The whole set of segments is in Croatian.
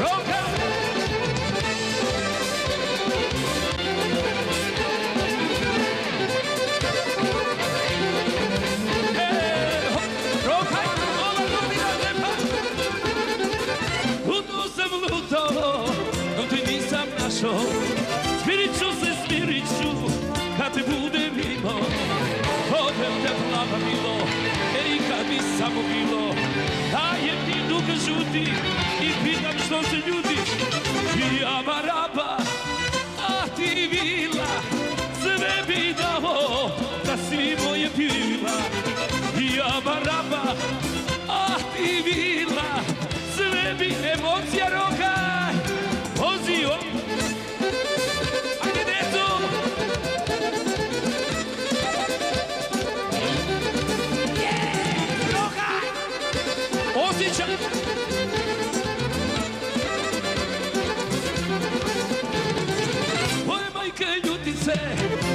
Roka! Rokaj, ova godina tepa. Luto sam lutao, no te nisam našao. Smirit ću, kad te budem imao. Odem te plava bilo, i kad mi samo bilo. Dajem ti dug žuti i pitam što se ljudiš. I ja maraba, a ti vila, sve bi dao da si moje bila. I ja maraba, a ti vila, sve bi emocija rokaj. Pozio, ajde deco. Rokaj, osjećam. Moje majke ljutice,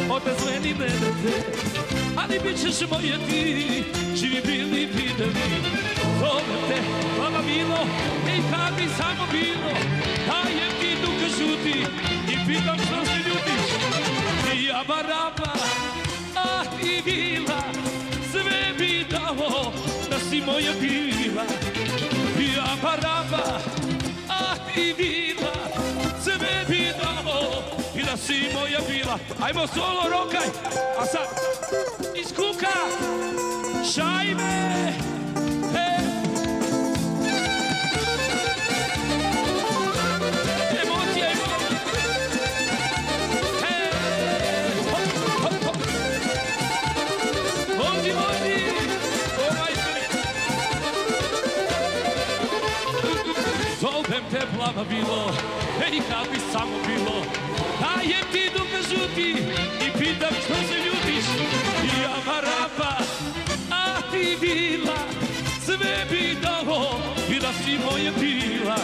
odazveni mene te, ali bit ćeš moje ti, živi bili videli. Zovem te, plava bilo, i kad bi samo bilo, dajem ti dug žuti i pitam što se ljudiš. I ja maraba, a ti bila, sve bi dao da si moja bila. I ja maraba, a ti bila, sve bi dao i da si moja bila. Ajmo solo rokaj, a sad iz kuka, šajbe. Zovem te plava bilo, i kad bi samo bilo. Dajem ti dug žuti i pitam što se ljudiš. I ja maraba, a ti bila, sve bi dao i da si moja bila.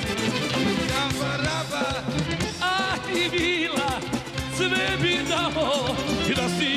Ja maraba, a ti bila, sve bi dao i da si